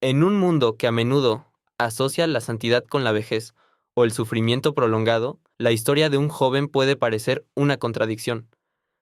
En un mundo que a menudo asocia la santidad con la vejez o el sufrimiento prolongado, la historia de un joven puede parecer una contradicción.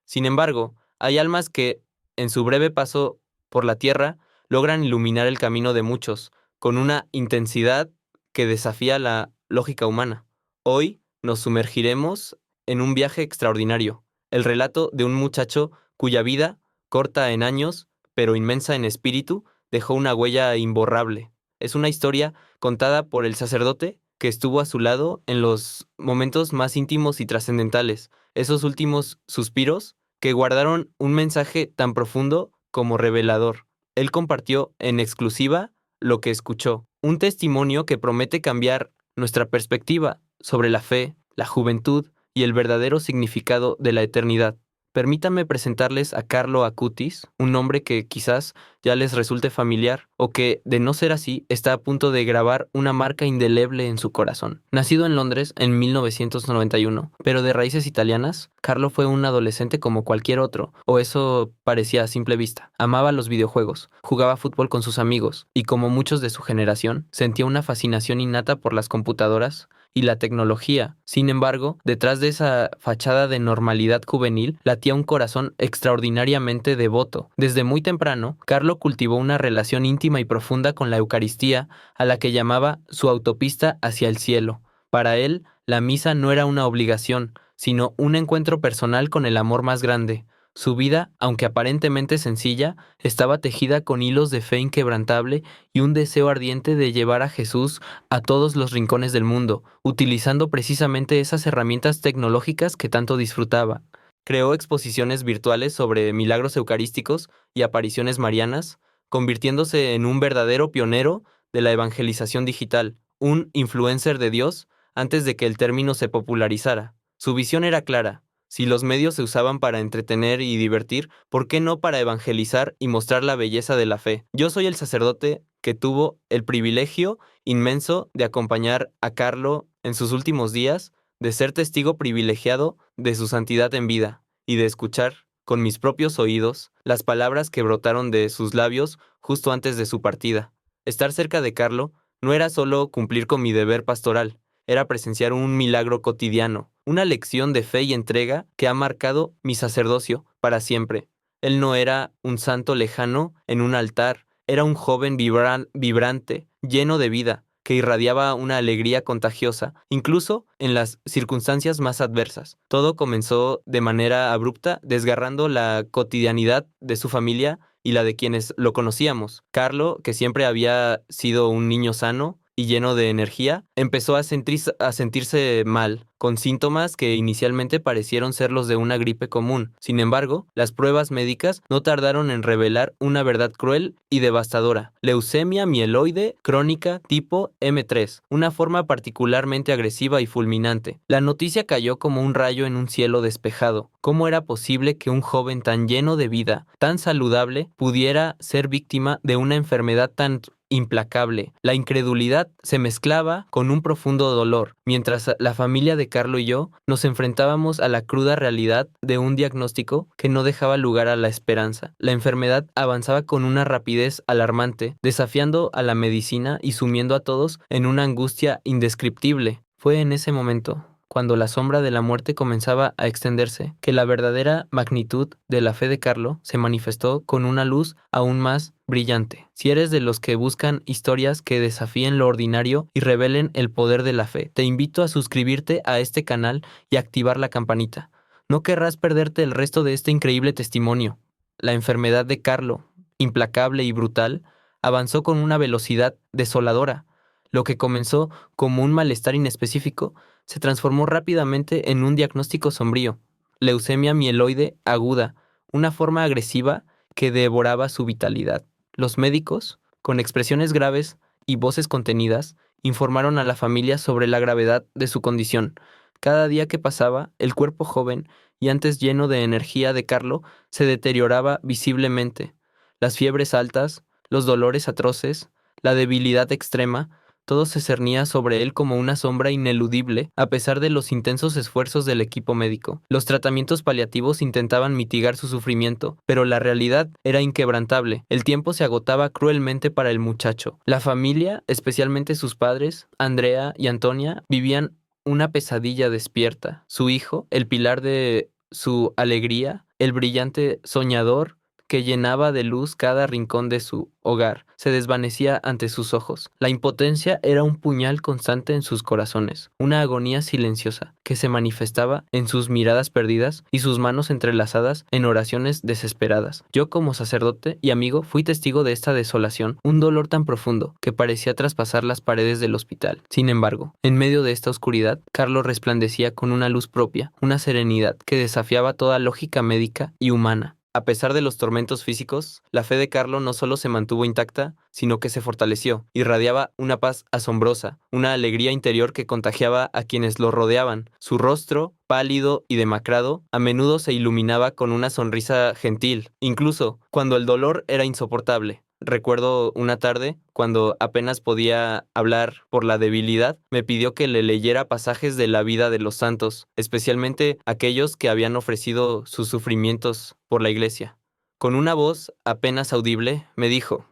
Sin embargo, hay almas que, en su breve paso por la tierra, logran iluminar el camino de muchos, con una intensidad que desafía la lógica humana. Hoy nos sumergiremos en un viaje extraordinario, el relato de un muchacho cuya vida, corta en años, pero inmensa en espíritu, dejó una huella imborrable. Es una historia contada por el sacerdote que estuvo a su lado en los momentos más íntimos y trascendentales, esos últimos suspiros que guardaron un mensaje tan profundo como revelador. Él compartió en exclusiva lo que escuchó, un testimonio que promete cambiar nuestra perspectiva sobre la fe, la juventud y el verdadero significado de la eternidad. Permítanme presentarles a Carlo Acutis, un nombre que quizás ya les resulte familiar o que, de no ser así, está a punto de grabar una marca indeleble en su corazón. Nacido en Londres en 1991, pero de raíces italianas, Carlo fue un adolescente como cualquier otro, o eso parecía a simple vista. Amaba los videojuegos, jugaba fútbol con sus amigos y, como muchos de su generación, sentía una fascinación innata por las computadoras y la tecnología. Sin embargo, detrás de esa fachada de normalidad juvenil latía un corazón extraordinariamente devoto. Desde muy temprano, Carlo cultivó una relación íntima y profunda con la Eucaristía, a la que llamaba su autopista hacia el cielo. Para él, la misa no era una obligación, sino un encuentro personal con el amor más grande. Su vida, aunque aparentemente sencilla, estaba tejida con hilos de fe inquebrantable y un deseo ardiente de llevar a Jesús a todos los rincones del mundo, utilizando precisamente esas herramientas tecnológicas que tanto disfrutaba. Creó exposiciones virtuales sobre milagros eucarísticos y apariciones marianas, convirtiéndose en un verdadero pionero de la evangelización digital, un influencer de Dios antes de que el término se popularizara. Su visión era clara: si los medios se usaban para entretener y divertir, ¿por qué no para evangelizar y mostrar la belleza de la fe? Yo soy el sacerdote que tuvo el privilegio inmenso de acompañar a Carlo en sus últimos días, de ser testigo privilegiado de su santidad en vida y de escuchar con mis propios oídos las palabras que brotaron de sus labios justo antes de su partida. Estar cerca de Carlo no era solo cumplir con mi deber pastoral, era presenciar un milagro cotidiano, una lección de fe y entrega que ha marcado mi sacerdocio para siempre. Él no era un santo lejano en un altar, era un joven vibrante, lleno de vida, que irradiaba una alegría contagiosa, incluso en las circunstancias más adversas. Todo comenzó de manera abrupta, desgarrando la cotidianidad de su familia y la de quienes lo conocíamos. Carlo, que siempre había sido un niño sano y lleno de energía, empezó a sentirse mal, con síntomas que inicialmente parecieron ser los de una gripe común. Sin embargo, las pruebas médicas no tardaron en revelar una verdad cruel y devastadora: leucemia mieloide crónica tipo M3, una forma particularmente agresiva y fulminante. La noticia cayó como un rayo en un cielo despejado. ¿Cómo era posible que un joven tan lleno de vida, tan saludable, pudiera ser víctima de una enfermedad tan implacable? La incredulidad se mezclaba con un profundo dolor, mientras la familia de Carlo y yo nos enfrentábamos a la cruda realidad de un diagnóstico que no dejaba lugar a la esperanza. La enfermedad avanzaba con una rapidez alarmante, desafiando a la medicina y sumiendo a todos en una angustia indescriptible. Fue en ese momento, cuando la sombra de la muerte comenzaba a extenderse, que la verdadera magnitud de la fe de Carlo se manifestó con una luz aún más brillante. Si eres de los que buscan historias que desafíen lo ordinario y revelen el poder de la fe, te invito a suscribirte a este canal y activar la campanita. No querrás perderte el resto de este increíble testimonio. La enfermedad de Carlo, implacable y brutal, avanzó con una velocidad desoladora. Lo que comenzó como un malestar inespecífico se transformó rápidamente en un diagnóstico sombrío: leucemia mieloide aguda, una forma agresiva que devoraba su vitalidad. Los médicos, con expresiones graves y voces contenidas, informaron a la familia sobre la gravedad de su condición. Cada día que pasaba, el cuerpo joven y antes lleno de energía de Carlo se deterioraba visiblemente. Las fiebres altas, los dolores atroces, la debilidad extrema, Todo se cernía sobre él como una sombra ineludible, a pesar de los intensos esfuerzos del equipo médico. Los tratamientos paliativos intentaban mitigar su sufrimiento, pero la realidad era inquebrantable. El tiempo se agotaba cruelmente para el muchacho. La familia, especialmente sus padres, Andrea y Antonia, vivían una pesadilla despierta. Su hijo, el pilar de su alegría, el brillante soñador que llenaba de luz cada rincón de su hogar, se desvanecía ante sus ojos. La impotencia era un puñal constante en sus corazones, una agonía silenciosa que se manifestaba en sus miradas perdidas y sus manos entrelazadas en oraciones desesperadas. Yo, como sacerdote y amigo, fui testigo de esta desolación, un dolor tan profundo que parecía traspasar las paredes del hospital. Sin embargo, en medio de esta oscuridad, Carlos resplandecía con una luz propia, una serenidad que desafiaba toda lógica médica y humana. A pesar de los tormentos físicos, la fe de Carlo no solo se mantuvo intacta, sino que se fortaleció. Irradiaba una paz asombrosa, una alegría interior que contagiaba a quienes lo rodeaban. Su rostro, pálido y demacrado, a menudo se iluminaba con una sonrisa gentil, incluso cuando el dolor era insoportable. Recuerdo una tarde, cuando apenas podía hablar por la debilidad, me pidió que le leyera pasajes de la vida de los santos, especialmente aquellos que habían ofrecido sus sufrimientos por la iglesia. Con una voz apenas audible, me dijo: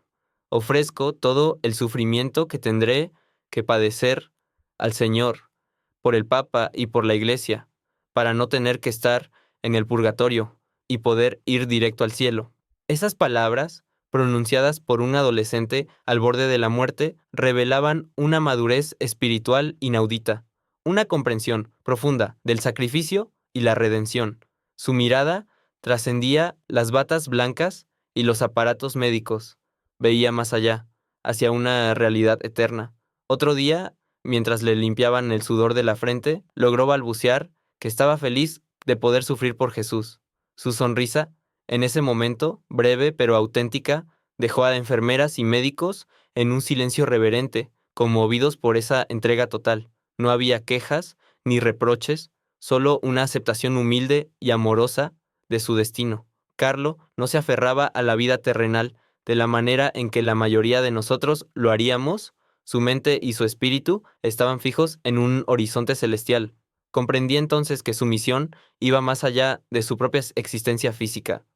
ofrezco todo el sufrimiento que tendré que padecer al Señor, por el Papa y por la iglesia, para no tener que estar en el purgatorio y poder ir directo al cielo. Esas palabras, pronunciadas por un adolescente al borde de la muerte, revelaban una madurez espiritual inaudita, una comprensión profunda del sacrificio y la redención. Su mirada trascendía las batas blancas y los aparatos médicos. Veía más allá, hacia una realidad eterna. Otro día, mientras le limpiaban el sudor de la frente, logró balbucear que estaba feliz de poder sufrir por Jesús. Su sonrisa, en ese momento, breve pero auténtica, dejó a enfermeras y médicos en un silencio reverente, conmovidos por esa entrega total. No había quejas ni reproches, solo una aceptación humilde y amorosa de su destino. Carlo no se aferraba a la vida terrenal de la manera en que la mayoría de nosotros lo haríamos. Su mente y su espíritu estaban fijos en un horizonte celestial. Comprendí entonces que su misión iba más allá de su propia existencia física.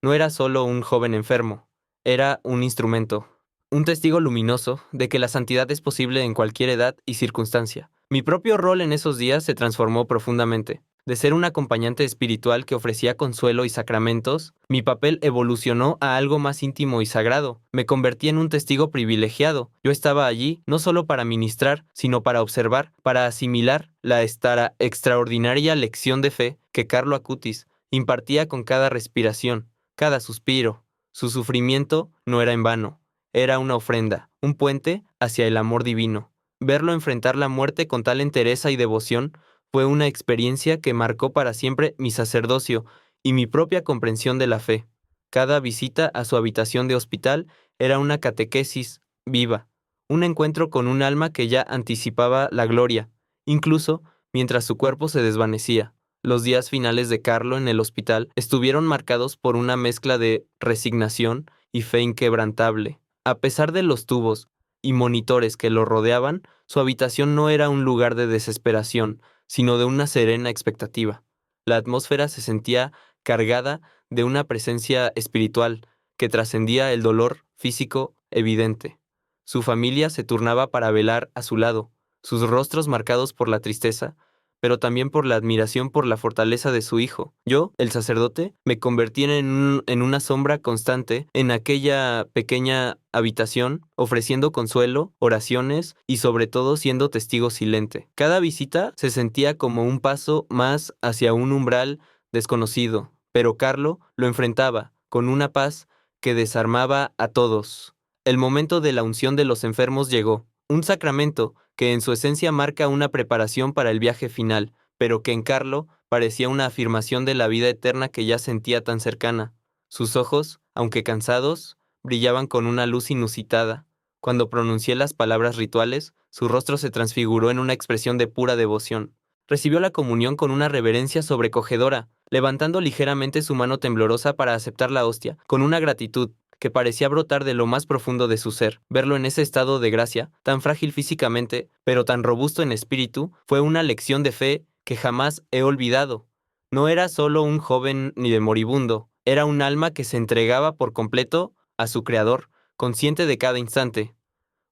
No era solo un joven enfermo, era un instrumento, un testigo luminoso de que la santidad es posible en cualquier edad y circunstancia. Mi propio rol en esos días se transformó profundamente. De ser un acompañante espiritual que ofrecía consuelo y sacramentos, mi papel evolucionó a algo más íntimo y sagrado. Me convertí en un testigo privilegiado. Yo estaba allí no solo para ministrar, sino para observar, para asimilar la extraordinaria lección de fe que Carlo Acutis impartía con cada respiración, cada suspiro. Su sufrimiento no era en vano, era una ofrenda, un puente hacia el amor divino. Verlo enfrentar la muerte con tal entereza y devoción fue una experiencia que marcó para siempre mi sacerdocio y mi propia comprensión de la fe. Cada visita a su habitación de hospital era una catequesis viva, un encuentro con un alma que ya anticipaba la gloria, incluso mientras su cuerpo se desvanecía. Los días finales de Carlo en el hospital estuvieron marcados por una mezcla de resignación y fe inquebrantable. A pesar de los tubos y monitores que lo rodeaban, su habitación no era un lugar de desesperación, sino de una serena expectativa. La atmósfera se sentía cargada de una presencia espiritual que trascendía el dolor físico evidente. Su familia se turnaba para velar a su lado, sus rostros marcados por la tristeza, pero también por la admiración por la fortaleza de su hijo. Yo, el sacerdote, me convertí en una sombra constante en aquella pequeña habitación, ofreciendo consuelo, oraciones y sobre todo siendo testigo silente. Cada visita se sentía como un paso más hacia un umbral desconocido, pero Carlo lo enfrentaba con una paz que desarmaba a todos. El momento de la unción de los enfermos llegó, un sacramento que en su esencia marca una preparación para el viaje final, pero que en Carlo parecía una afirmación de la vida eterna que ya sentía tan cercana. Sus ojos, aunque cansados, brillaban con una luz inusitada. Cuando pronuncié las palabras rituales, su rostro se transfiguró en una expresión de pura devoción. Recibió la comunión con una reverencia sobrecogedora, levantando ligeramente su mano temblorosa para aceptar la hostia, con una gratitud que parecía brotar de lo más profundo de su ser. Verlo en ese estado de gracia, tan frágil físicamente, pero tan robusto en espíritu, fue una lección de fe que jamás he olvidado. No era solo un joven ni de moribundo, era un alma que se entregaba por completo a su Creador, consciente de cada instante.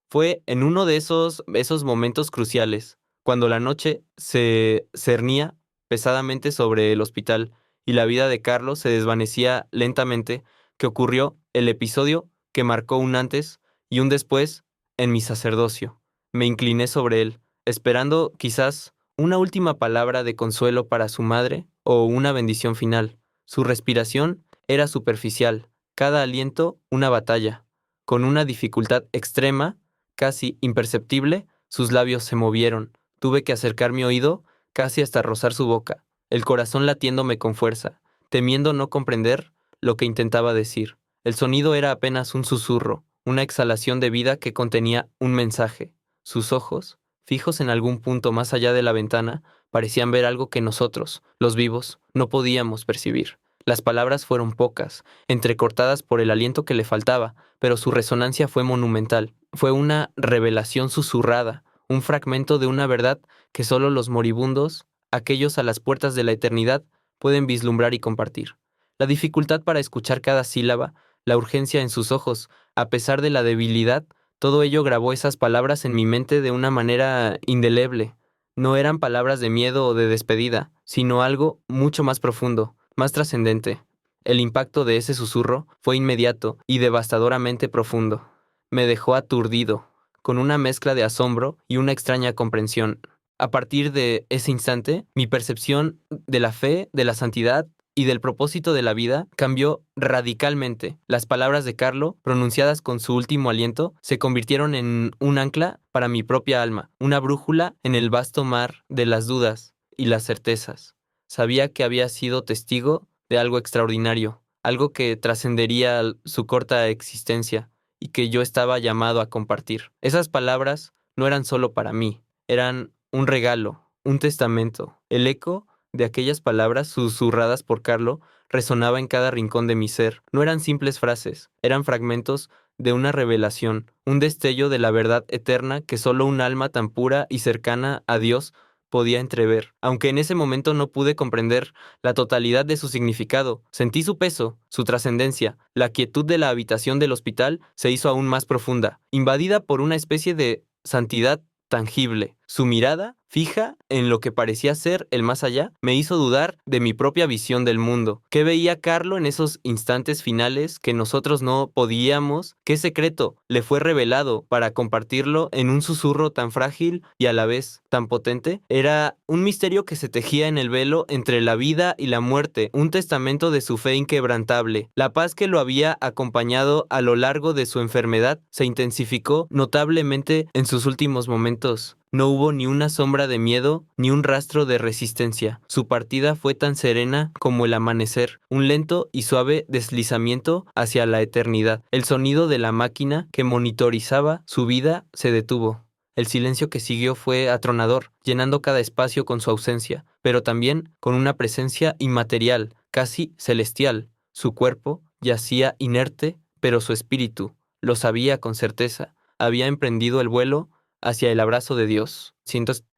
Fue en uno de esos momentos cruciales, cuando la noche se cernía pesadamente sobre el hospital y la vida de Carlos se desvanecía lentamente, que ocurrió el episodio que marcó un antes y un después en mi sacerdocio. Me incliné sobre él, esperando quizás una última palabra de consuelo para su madre o una bendición final. Su respiración era superficial, cada aliento una batalla. Con una dificultad extrema, casi imperceptible, sus labios se movieron. Tuve que acercar mi oído casi hasta rozar su boca, el corazón latiéndome con fuerza, temiendo no comprender lo que intentaba decir. El sonido era apenas un susurro, una exhalación de vida que contenía un mensaje. Sus ojos, fijos en algún punto más allá de la ventana, parecían ver algo que nosotros, los vivos, no podíamos percibir. Las palabras fueron pocas, entrecortadas por el aliento que le faltaba, pero su resonancia fue monumental. Fue una revelación susurrada, un fragmento de una verdad que solo los moribundos, aquellos a las puertas de la eternidad, pueden vislumbrar y compartir. La dificultad para escuchar cada sílaba, la urgencia en sus ojos, a pesar de la debilidad, todo ello grabó esas palabras en mi mente de una manera indeleble. No eran palabras de miedo o de despedida, sino algo mucho más profundo, más trascendente. El impacto de ese susurro fue inmediato y devastadoramente profundo. Me dejó aturdido, con una mezcla de asombro y una extraña comprensión. A partir de ese instante, mi percepción de la fe, de la santidad y del propósito de la vida cambió radicalmente. Las palabras de Carlo, pronunciadas con su último aliento, se convirtieron en un ancla para mi propia alma, una brújula en el vasto mar de las dudas y las certezas. Sabía que había sido testigo de algo extraordinario, algo que trascendería su corta existencia y que yo estaba llamado a compartir. Esas palabras no eran solo para mí, eran un regalo, un testamento. El eco de aquellas palabras susurradas por Carlo resonaba en cada rincón de mi ser. No eran simples frases, eran fragmentos de una revelación, un destello de la verdad eterna que solo un alma tan pura y cercana a Dios podía entrever. Aunque en ese momento no pude comprender la totalidad de su significado, sentí su peso, su trascendencia. La quietud de la habitación del hospital se hizo aún más profunda, invadida por una especie de santidad tangible. Su mirada, fija en lo que parecía ser el más allá, me hizo dudar de mi propia visión del mundo. ¿Qué veía Carlo en esos instantes finales que nosotros no podíamos? ¿Qué secreto le fue revelado para compartirlo en un susurro tan frágil y a la vez tan potente? Era un misterio que se tejía en el velo entre la vida y la muerte, un testamento de su fe inquebrantable. La paz que lo había acompañado a lo largo de su enfermedad se intensificó notablemente en sus últimos momentos. No hubo ni una sombra de miedo, ni un rastro de resistencia. Su partida fue tan serena como el amanecer, un lento y suave deslizamiento hacia la eternidad. El sonido de la máquina que monitorizaba su vida se detuvo. El silencio que siguió fue atronador, llenando cada espacio con su ausencia, pero también con una presencia inmaterial, casi celestial. Su cuerpo yacía inerte, pero su espíritu, lo sabía con certeza, había emprendido el vuelo hacia el abrazo de Dios.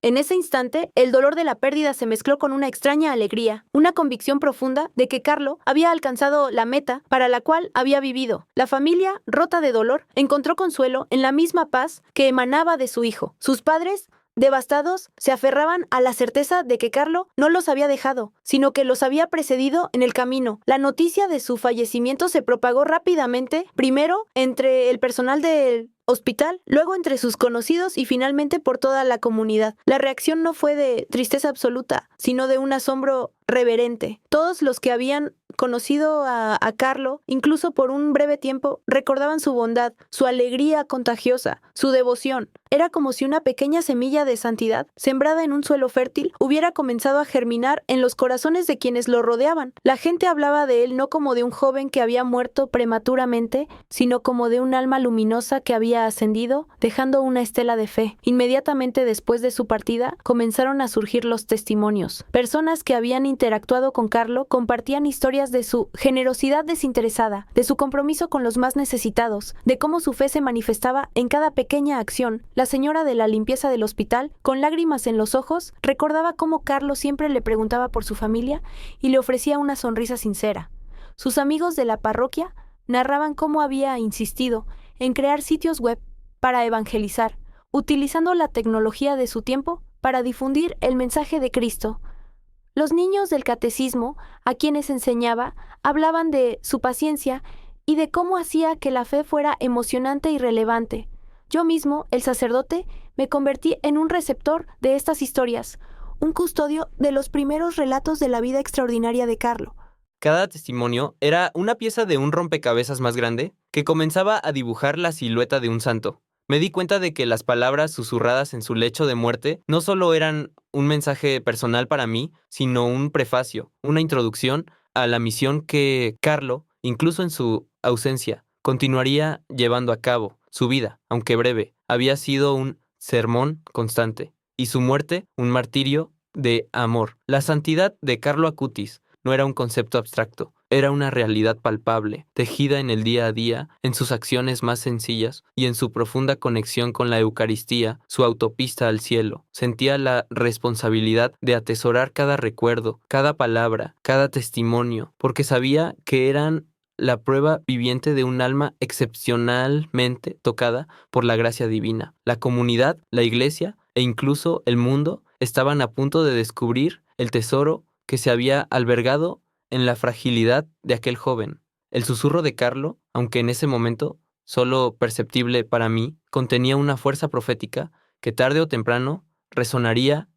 En ese instante, el dolor de la pérdida se mezcló con una extraña alegría, una convicción profunda de que Carlo había alcanzado la meta para la cual había vivido. La familia, rota de dolor, encontró consuelo en la misma paz que emanaba de su hijo. Sus padres, devastados, se aferraban a la certeza de que Carlo no los había dejado, sino que los había precedido en el camino. La noticia de su fallecimiento se propagó rápidamente, primero entre el personal del hospital, luego entre sus conocidos y finalmente por toda la comunidad. La reacción no fue de tristeza absoluta, sino de un asombro reverente. Todos los que habían conocido a Carlo, incluso por un breve tiempo, recordaban su bondad, su alegría contagiosa, su devoción. Era como si una pequeña semilla de santidad, sembrada en un suelo fértil, hubiera comenzado a germinar en los corazones de quienes lo rodeaban. La gente hablaba de él no como de un joven que había muerto prematuramente, sino como de un alma luminosa que había ascendido, dejando una estela de fe. Inmediatamente después de su partida, comenzaron a surgir los testimonios. Personas que habían interactuado con Carlo compartían historias de su generosidad desinteresada, de su compromiso con los más necesitados, de cómo su fe se manifestaba en cada pequeña acción. La señora de la limpieza del hospital, con lágrimas en los ojos, recordaba cómo Carlo siempre le preguntaba por su familia y le ofrecía una sonrisa sincera. Sus amigos de la parroquia narraban cómo había insistido en crear sitios web para evangelizar, utilizando la tecnología de su tiempo para difundir el mensaje de Cristo. Los niños del catecismo, a quienes enseñaba, hablaban de su paciencia y de cómo hacía que la fe fuera emocionante y relevante. Yo mismo, el sacerdote, me convertí en un receptor de estas historias, un custodio de los primeros relatos de la vida extraordinaria de Carlo. Cada testimonio era una pieza de un rompecabezas más grande que comenzaba a dibujar la silueta de un santo. Me di cuenta de que las palabras susurradas en su lecho de muerte no solo eran un mensaje personal para mí, sino un prefacio, una introducción a la misión que Carlo, incluso en su ausencia, continuaría llevando a cabo. Su vida, aunque breve, había sido un sermón constante, y su muerte un martirio de amor. La santidad de Carlo Acutis no era un concepto abstracto, era una realidad palpable, tejida en el día a día, en sus acciones más sencillas y en su profunda conexión con la Eucaristía, su autopista al cielo. Sentía la responsabilidad de atesorar cada recuerdo, cada palabra, cada testimonio, porque sabía que eran la prueba viviente de un alma excepcionalmente tocada por la gracia divina. La comunidad, la iglesia e incluso el mundo estaban a punto de descubrir el tesoro que se había albergado en la fragilidad de aquel joven. El susurro de Carlo, aunque en ese momento solo perceptible para mí, contenía una fuerza profética que tarde o temprano resonaría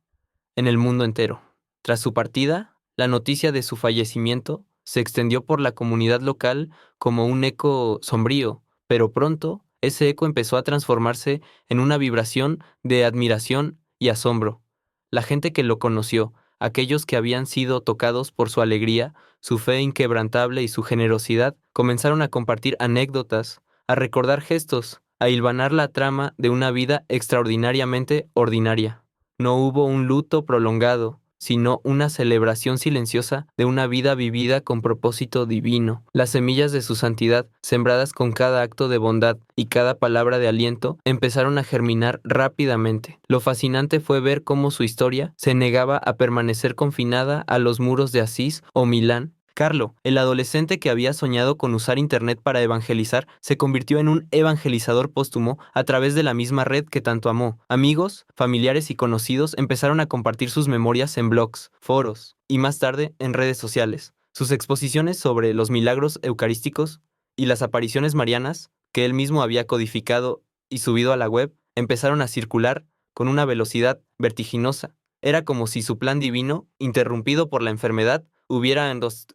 en el mundo entero. Tras su partida, la noticia de su fallecimiento se extendió por la comunidad local como un eco sombrío, pero pronto ese eco empezó a transformarse en una vibración de admiración y asombro. La gente que lo conoció, aquellos que habían sido tocados por su alegría, su fe inquebrantable y su generosidad, comenzaron a compartir anécdotas, a recordar gestos, a hilvanar la trama de una vida extraordinariamente ordinaria. No hubo un luto prolongado, sino una celebración silenciosa de una vida vivida con propósito divino. Las semillas de su santidad, sembradas con cada acto de bondad y cada palabra de aliento, empezaron a germinar rápidamente. Lo fascinante fue ver cómo su historia se negaba a permanecer confinada a los muros de Asís o Milán. Carlo, el adolescente que había soñado con usar Internet para evangelizar, se convirtió en un evangelizador póstumo a través de la misma red que tanto amó. Amigos, familiares y conocidos empezaron a compartir sus memorias en blogs, foros y más tarde en redes sociales. Sus exposiciones sobre los milagros eucarísticos y las apariciones marianas, que él mismo había codificado y subido a la web, empezaron a circular con una velocidad vertiginosa. Era como si su plan divino, interrumpido por la enfermedad, hubiera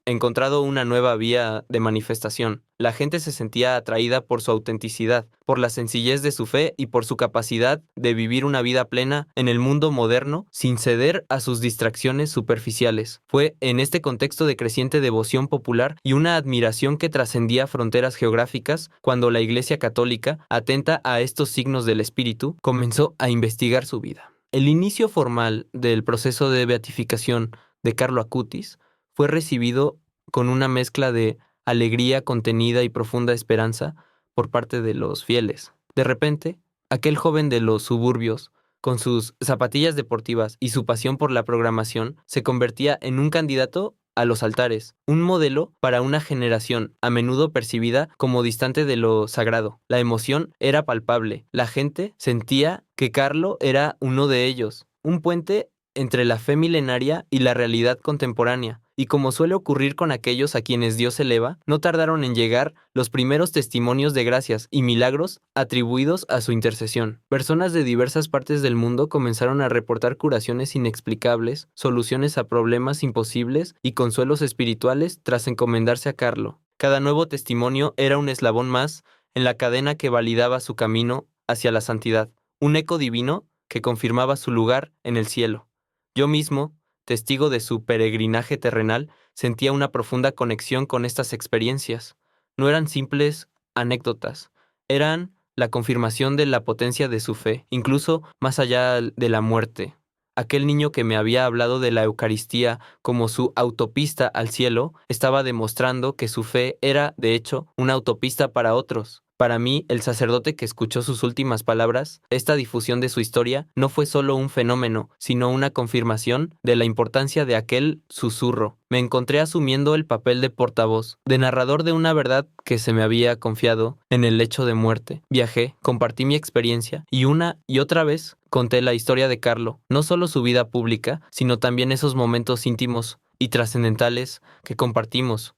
encontrado una nueva vía de manifestación. La gente se sentía atraída por su autenticidad, por la sencillez de su fe y por su capacidad de vivir una vida plena en el mundo moderno sin ceder a sus distracciones superficiales. Fue en este contexto de creciente devoción popular y una admiración que trascendía fronteras geográficas cuando la Iglesia Católica, atenta a estos signos del Espíritu, comenzó a investigar su vida. El inicio formal del proceso de beatificación de Carlo Acutis fue recibido con una mezcla de alegría contenida y profunda esperanza por parte de los fieles. De repente, aquel joven de los suburbios, con sus zapatillas deportivas y su pasión por la programación, se convertía en un candidato a los altares, un modelo para una generación a menudo percibida como distante de lo sagrado. La emoción era palpable. La gente sentía que Carlo era uno de ellos, un puente entre la fe milenaria y la realidad contemporánea. Y como suele ocurrir con aquellos a quienes Dios eleva, no tardaron en llegar los primeros testimonios de gracias y milagros atribuidos a su intercesión. Personas de diversas partes del mundo comenzaron a reportar curaciones inexplicables, soluciones a problemas imposibles y consuelos espirituales tras encomendarse a Carlo. Cada nuevo testimonio era un eslabón más en la cadena que validaba su camino hacia la santidad. un eco divino que confirmaba su lugar en el cielo. Yo mismo, testigo de su peregrinaje terrenal, sentía una profunda conexión con estas experiencias. No eran simples anécdotas, eran la confirmación de la potencia de su fe, incluso más allá de la muerte. Aquel niño que me había hablado de la Eucaristía como su autopista al cielo, estaba demostrando que su fe era, de hecho, una autopista para otros. Para mí, el sacerdote que escuchó sus últimas palabras, esta difusión de su historia, no fue solo un fenómeno, sino una confirmación de la importancia de aquel susurro. Me encontré asumiendo el papel de portavoz, de narrador de una verdad que se me había confiado en el lecho de muerte. Viajé, compartí mi experiencia y una y otra vez conté la historia de Carlo, no solo su vida pública, sino también esos momentos íntimos y trascendentales que compartimos.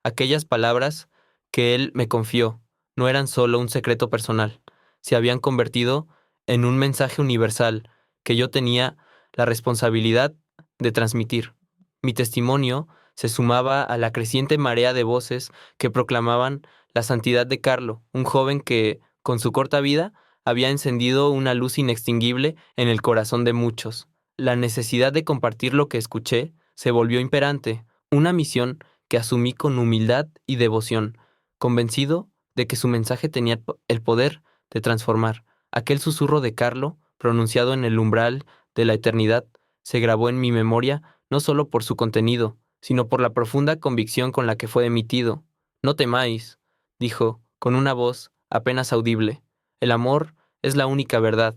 Aquellas palabras que él me confió no eran solo un secreto personal, se habían convertido en un mensaje universal que yo tenía la responsabilidad de transmitir. Mi testimonio se sumaba a la creciente marea de voces que proclamaban la santidad de Carlo, un joven que, con su corta vida, había encendido una luz inextinguible en el corazón de muchos. La necesidad de compartir lo que escuché se volvió imperante, una misión que asumí con humildad y devoción, convencido de que su mensaje tenía el poder de transformar. Aquel susurro de Carlo, pronunciado en el umbral de la eternidad, se grabó en mi memoria no solo por su contenido, sino por la profunda convicción con la que fue emitido. No temáis, dijo, con una voz apenas audible. El amor es la única verdad.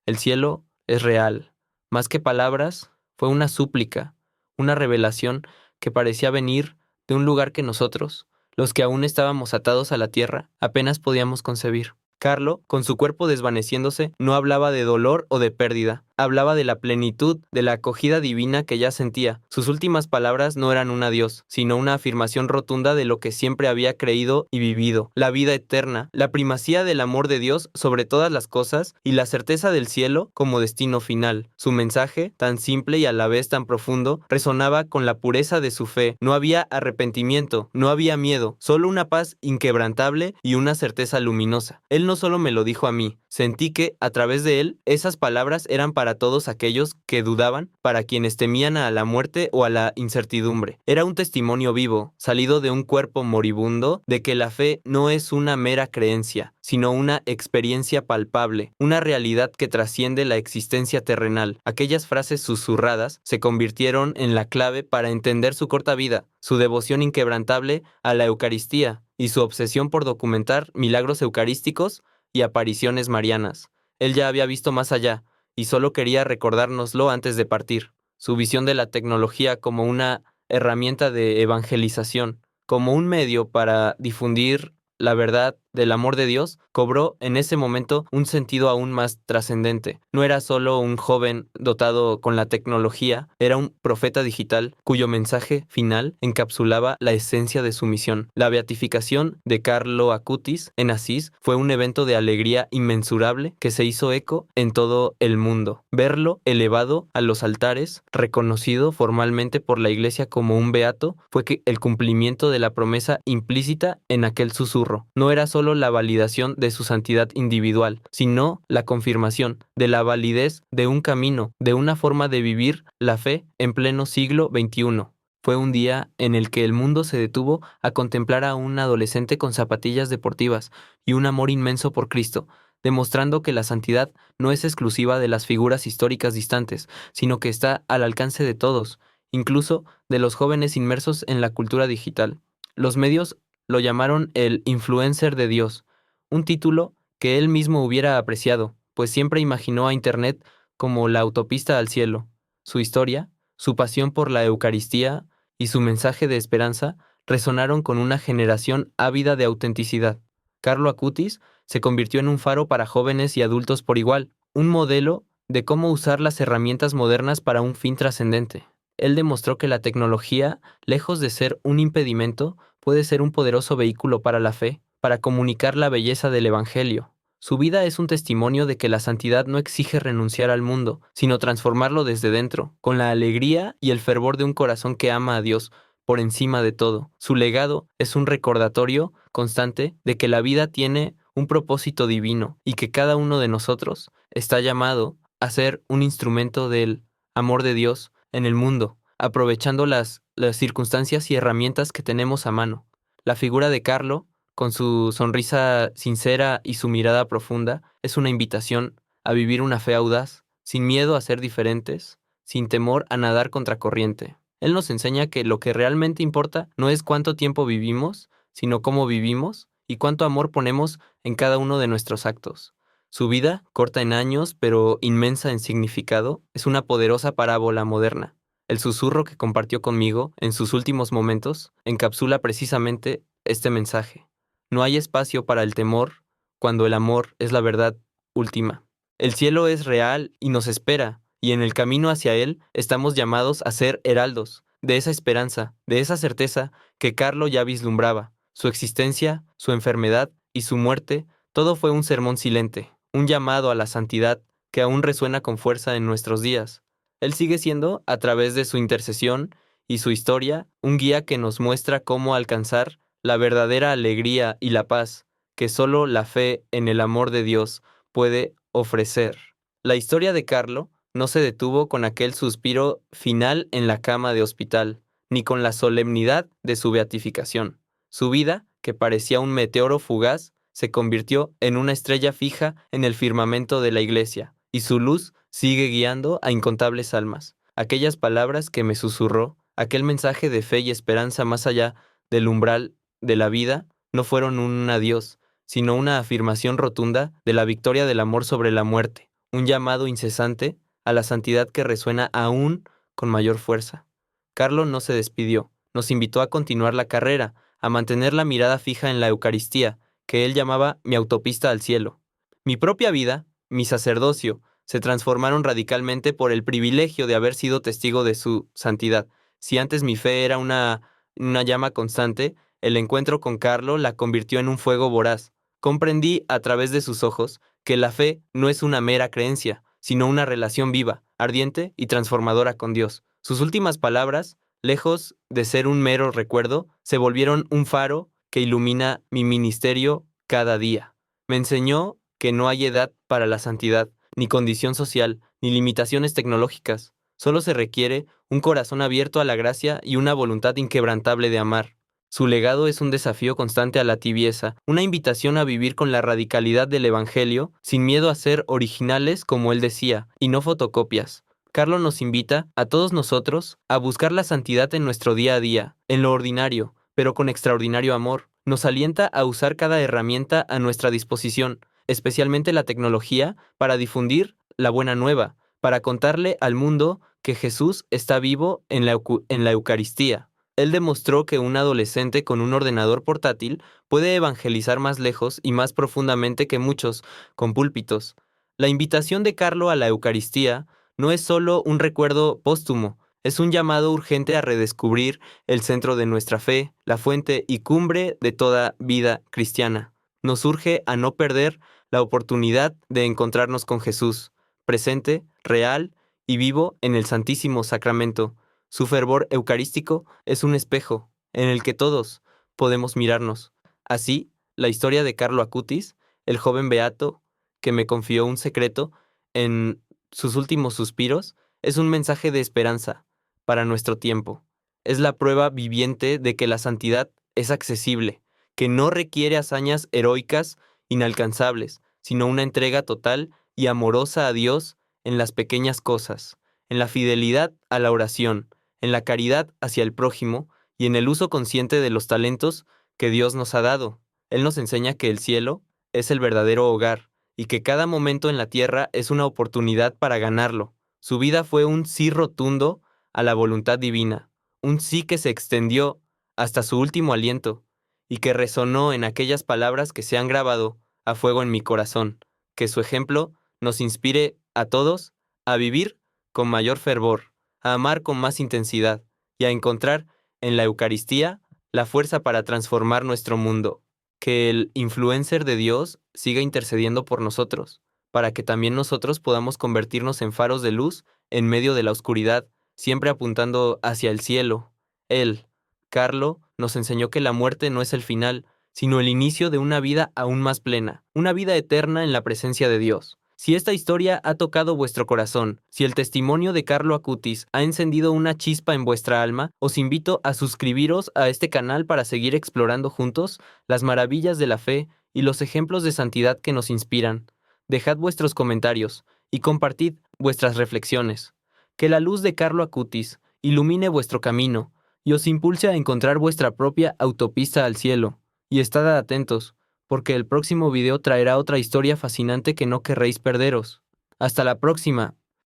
El cielo es real. Más que palabras, fue una súplica, una revelación que parecía venir de un lugar que nosotros, los que aún estábamos atados a la tierra, apenas podíamos concebir. Carlo, con su cuerpo desvaneciéndose, no hablaba de dolor o de pérdida, hablaba de la plenitud, de la acogida divina que ya sentía. Sus últimas palabras no eran un adiós, sino una afirmación rotunda de lo que siempre había creído y vivido: la vida eterna, la primacía del amor de Dios sobre todas las cosas y la certeza del cielo como destino final. Su mensaje, tan simple y a la vez tan profundo, resonaba con la pureza de su fe. No había arrepentimiento, no había miedo, solo una paz inquebrantable y una certeza luminosa. Él no solo me lo dijo a mí, sentí que, a través de él, esas palabras eran para todos aquellos que dudaban, para quienes temían a la muerte o a la incertidumbre. Era un testimonio vivo, salido de un cuerpo moribundo, de que la fe no es una mera creencia, sino una experiencia palpable, una realidad que trasciende la existencia terrenal. Aquellas frases susurradas se convirtieron en la clave para entender su corta vida, su devoción inquebrantable a la Eucaristía y su obsesión por documentar milagros eucarísticos y apariciones marianas. Él ya había visto más allá, y solo quería recordárnoslo antes de partir. Su visión de la tecnología como una herramienta de evangelización, como un medio para difundir la verdad del amor de Dios, cobró en ese momento un sentido aún más trascendente. No era solo un joven dotado con la tecnología, era un profeta digital cuyo mensaje final encapsulaba la esencia de su misión. La beatificación de Carlo Acutis en Asís fue un evento de alegría inmensurable que se hizo eco en todo el mundo. Verlo elevado a los altares, reconocido formalmente por la Iglesia como un beato, fue el cumplimiento de la promesa implícita en aquel susurro. No era solo la validación de su santidad individual, sino la confirmación de la validez de un camino, de una forma de vivir la fe en pleno siglo XXI. Fue un día en el que el mundo se detuvo a contemplar a un adolescente con zapatillas deportivas y un amor inmenso por Cristo, demostrando que la santidad no es exclusiva de las figuras históricas distantes, sino que está al alcance de todos, incluso de los jóvenes inmersos en la cultura digital. Los medios lo llamaron el influencer de Dios, un título que él mismo hubiera apreciado, pues siempre imaginó a Internet como la autopista al cielo. Su historia, su pasión por la Eucaristía y su mensaje de esperanza resonaron con una generación ávida de autenticidad. Carlo Acutis se convirtió en un faro para jóvenes y adultos por igual, un modelo de cómo usar las herramientas modernas para un fin trascendente. Él demostró que la tecnología, lejos de ser un impedimento, puede ser un poderoso vehículo para la fe, para comunicar la belleza del Evangelio. Su vida es un testimonio de que la santidad no exige renunciar al mundo, sino transformarlo desde dentro, con la alegría y el fervor de un corazón que ama a Dios por encima de todo. Su legado es un recordatorio constante de que la vida tiene un propósito divino y que cada uno de nosotros está llamado a ser un instrumento del amor de Dios en el mundo, aprovechando las circunstancias y herramientas que tenemos a mano. La figura de Carlo, con su sonrisa sincera y su mirada profunda, es una invitación a vivir una fe audaz, sin miedo a ser diferentes, sin temor a nadar contracorriente. Él nos enseña que lo que realmente importa no es cuánto tiempo vivimos, sino cómo vivimos y cuánto amor ponemos en cada uno de nuestros actos. Su vida, corta en años, pero inmensa en significado, es una poderosa parábola moderna. El susurro que compartió conmigo en sus últimos momentos encapsula precisamente este mensaje. No hay espacio para el temor cuando el amor es la verdad última. El cielo es real y nos espera, y en el camino hacia él estamos llamados a ser heraldos de esa esperanza, de esa certeza que Carlo ya vislumbraba. Su existencia, su enfermedad y su muerte, todo fue un sermón silente, un llamado a la santidad que aún resuena con fuerza en nuestros días. Él sigue siendo, a través de su intercesión y su historia, un guía que nos muestra cómo alcanzar la verdadera alegría y la paz que solo la fe en el amor de Dios puede ofrecer. La historia de Carlo no se detuvo con aquel suspiro final en la cama de hospital, ni con la solemnidad de su beatificación. Su vida, que parecía un meteoro fugaz, se convirtió en una estrella fija en el firmamento de la iglesia, y su luz sigue guiando a incontables almas. Aquellas palabras que me susurró, aquel mensaje de fe y esperanza más allá del umbral de la vida, no fueron un adiós, sino una afirmación rotunda de la victoria del amor sobre la muerte, un llamado incesante a la santidad que resuena aún con mayor fuerza. Carlo no se despidió, nos invitó a continuar la carrera, a mantener la mirada fija en la Eucaristía, que él llamaba mi autopista al cielo. Mi propia vida, mi sacerdocio, se transformaron radicalmente por el privilegio de haber sido testigo de su santidad. Si antes mi fe era una llama constante, el encuentro con Carlo la convirtió en un fuego voraz. Comprendí a través de sus ojos que la fe no es una mera creencia, sino una relación viva, ardiente y transformadora con Dios. Sus últimas palabras, lejos de ser un mero recuerdo, se volvieron un faro que ilumina mi ministerio cada día. Me enseñó que no hay edad para la santidad, ni condición social, ni limitaciones tecnológicas. Solo se requiere un corazón abierto a la gracia y una voluntad inquebrantable de amar. Su legado es un desafío constante a la tibieza, una invitación a vivir con la radicalidad del Evangelio, sin miedo a ser originales, como él decía, y no fotocopias. Carlo nos invita, a todos nosotros, a buscar la santidad en nuestro día a día, en lo ordinario, pero con extraordinario amor. Nos alienta a usar cada herramienta a nuestra disposición, especialmente la tecnología, para difundir la buena nueva, para contarle al mundo que Jesús está vivo en la Eucaristía. Él demostró que un adolescente con un ordenador portátil puede evangelizar más lejos y más profundamente que muchos con púlpitos. La invitación de Carlo a la Eucaristía no es solo un recuerdo póstumo, es un llamado urgente a redescubrir el centro de nuestra fe, la fuente y cumbre de toda vida cristiana. Nos urge a no perder la oportunidad de encontrarnos con Jesús, presente, real y vivo en el Santísimo Sacramento. Su fervor eucarístico es un espejo en el que todos podemos mirarnos. Así, la historia de Carlo Acutis, el joven beato que me confió un secreto en sus últimos suspiros, es un mensaje de esperanza para nuestro tiempo. Es la prueba viviente de que la santidad es accesible, que no requiere hazañas heroicas inalcanzables, sino una entrega total y amorosa a Dios en las pequeñas cosas, en la fidelidad a la oración, en la caridad hacia el prójimo y en el uso consciente de los talentos que Dios nos ha dado. Él nos enseña que el cielo es el verdadero hogar y que cada momento en la tierra es una oportunidad para ganarlo. Su vida fue un sí rotundo a la voluntad divina, un sí que se extendió hasta su último aliento y que resonó en aquellas palabras que se han grabado a fuego en mi corazón. Que su ejemplo nos inspire a todos a vivir con mayor fervor, a amar con más intensidad y a encontrar en la Eucaristía la fuerza para transformar nuestro mundo. Que el influencer de Dios siga intercediendo por nosotros, para que también nosotros podamos convertirnos en faros de luz en medio de la oscuridad, siempre apuntando hacia el cielo. Él, Carlo, nos enseñó que la muerte no es el final, sino el inicio de una vida aún más plena, una vida eterna en la presencia de Dios. Si esta historia ha tocado vuestro corazón, si el testimonio de Carlo Acutis ha encendido una chispa en vuestra alma, os invito a suscribiros a este canal para seguir explorando juntos las maravillas de la fe y los ejemplos de santidad que nos inspiran. Dejad vuestros comentarios y compartid vuestras reflexiones. Que la luz de Carlo Acutis ilumine vuestro camino y os impulse a encontrar vuestra propia autopista al cielo. Y estad atentos, porque el próximo video traerá otra historia fascinante que no querréis perderos. Hasta la próxima.